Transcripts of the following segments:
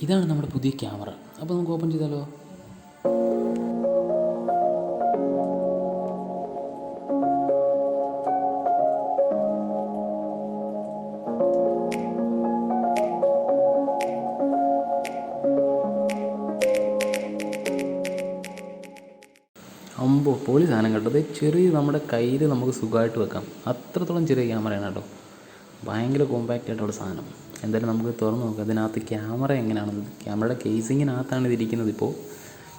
ഇതാണ് നമ്മുടെ പുതിയ ക്യാമറ. അപ്പോൾ നമുക്ക് ഓപ്പൺ ചെയ്താലോ? പൊളി സാധനം കേട്ടോ. അത് ചെറിയ നമ്മുടെ കയ്യിൽ നമുക്ക് സുഖമായിട്ട് വെക്കാം. അത്രത്തോളം ചെറിയ ക്യാമറയാണ് കേട്ടോ. ഭയങ്കര കോമ്പാക്റ്റ് ആയിട്ടുള്ള സാധനം. എന്തായാലും നമുക്ക് തുറന്ന് നോക്കാം ഇതിനകത്ത് ക്യാമറ എങ്ങനെയാണെന്ന്. ക്യാമറയുടെ കേസിങ്ങിനകത്താണ് ഇതിരിക്കുന്നത്. ഇപ്പോൾ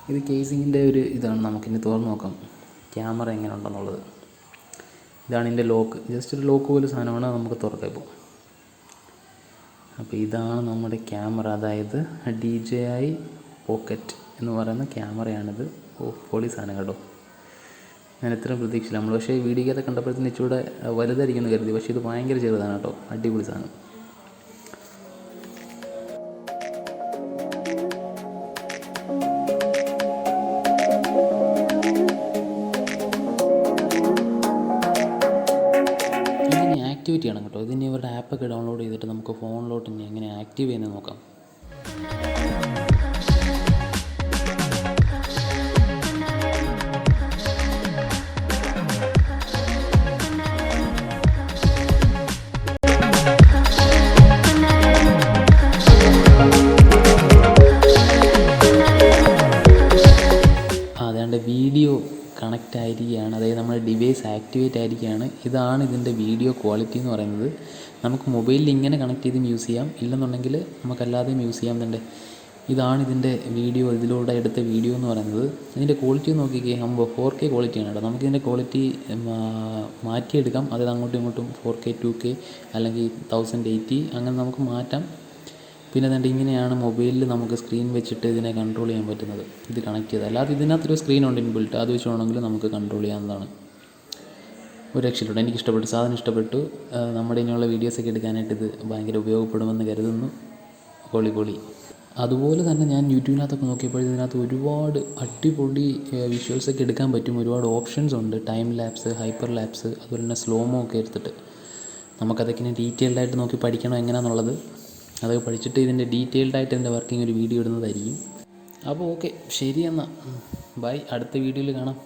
ഇത് കേസിങ്ങിൻ്റെ ഒരു ഇതാണ്. നമുക്കിനി തുറന്ന് നോക്കാം ക്യാമറ എങ്ങനെ ഉണ്ടെന്നുള്ളത്. ഇതാണ് ഇതിൻ്റെ ലോക്ക്. ജസ്റ്റ് ഒരു ലോക്ക് പോലെ സാധനമാണ്. നമുക്ക് തുറക്കാം ഇപ്പോൾ. അപ്പോൾ ഇതാണ് നമ്മുടെ ക്യാമറ. അതായത് DJI പോക്കറ്റ് എന്ന് പറയുന്ന ക്യാമറയാണിത്. പൊളി സാധനം കേട്ടോ. ഞാൻ ഇത്രയും പ്രതീക്ഷയില്ല. നമ്മൾ പക്ഷേ വീഡിയോക്കകത്ത് കണ്ടപ്പോഴത്തേന് ഇച്ചിരൂടെ വലുതായിരിക്കുമെന്ന് കരുതി. പക്ഷേ ഇത് ഭയങ്കര ചെറുതാണ് കേട്ടോ. അടിപൊളി സാധനം. ഇതിനി ആക്ടിവിറ്റി ആണ് കേട്ടോ. ഇതിനി ഇവരുടെ ആപ്പൊക്കെ ഡൗൺലോഡ് ചെയ്തിട്ട് നമുക്ക് ഫോണിലോട്ട് ഇനി എങ്ങനെ ആക്റ്റീവ് ചെയ്യുന്നത് നോക്കാം. വീഡിയോ കണക്റ്റ് ആയിരിക്കുകയാണ്. അതായത് നമ്മുടെ ഡിവൈസ് ആക്ടിവേറ്റ് ആയിരിക്കുകയാണ്. ഇതാണ് ഇതിൻ്റെ വീഡിയോ ക്വാളിറ്റി എന്ന് പറയുന്നത്. നമുക്ക് മൊബൈലിൽ ഇങ്ങനെ കണക്ട് ചെയ്തും യൂസ് ചെയ്യാം, ഇല്ലെന്നുണ്ടെങ്കിൽ നമുക്കല്ലാതെയും യൂസ് ചെയ്യാം. തന്നെ ഇതാണ് ഇതിൻ്റെ വീഡിയോ, ഇതിലൂടെ എടുത്ത വീഡിയോ എന്ന് പറയുന്നത്. ഇതിൻ്റെ ക്വാളിറ്റി നോക്കിക്കേ, 4K ക്വാളിറ്റിയാണ് കേട്ടോ. നമുക്കിതിൻ്റെ ക്വാളിറ്റി മാറ്റിയെടുക്കാം. അതായത് അങ്ങോട്ടും ഇങ്ങോട്ടും 4K 2K അല്ലെങ്കിൽ 1080 അങ്ങനെ നമുക്ക് മാറ്റാം. പിന്നെ അതുകൊണ്ട് ഇങ്ങനെയാണ് മൊബൈലിൽ നമുക്ക് സ്ക്രീൻ വെച്ചിട്ട് ഇതിനെ കൺട്രോൾ ചെയ്യാൻ പറ്റുന്നത്. ഇത് കണക്ട് ചെയ്ത്, അല്ലാതെ ഇതിനകത്തൊരു സ്ക്രീനുണ്ട് ഇൻബിൽട്ട്. അത് വെച്ച് വേണമെങ്കിൽ നമുക്ക് കൺട്രോൾ ചെയ്യാവുന്നതാണ്. ഒരു രക്ഷയിലുണ്ട്. എനിക്കിഷ്ടപ്പെട്ടു, സാധനം ഇഷ്ടപ്പെട്ടു. നമ്മുടെ ഇനിയുള്ള വീഡിയോസൊക്കെ എടുക്കാനായിട്ട് ഇത് ഭയങ്കര ഉപയോഗപ്പെടുമെന്ന് കരുതുന്നു. പൊളി. അതുപോലെ തന്നെ ഞാൻ യൂട്യൂബിനകത്തൊക്കെ നോക്കിയപ്പോൾ ഇതിനകത്ത് ഒരുപാട് അടിപൊളി വിഷ്വൽസൊക്കെ എടുക്കാൻ പറ്റും. ഒരുപാട് ഓപ്ഷൻസ് ഉണ്ട്. ടൈം ലാപ്സ്, ഹൈപ്പർ ലാപ്സ്, അതുപോലെ തന്നെ സ്ലോമോ ഒക്കെ എടുത്തിട്ട് നമുക്കതൊക്കെ ഇനി ഡീറ്റെയിൽഡായിട്ട് നോക്കി പഠിക്കണം എങ്ങനെയാണെന്നുള്ളത്. അതൊക്കെ പഠിച്ചിട്ട് ഇതിൻ്റെ ഡീറ്റെയിൽഡായിട്ട് ഇതിൻ്റെ വർക്കിംഗ് ഒരു വീഡിയോ ഇടുന്നതായിരിക്കും. അപ്പോൾ ഓക്കെ, ശരി എന്നാൽ ബൈ. അടുത്ത വീഡിയോയിൽ കാണാം.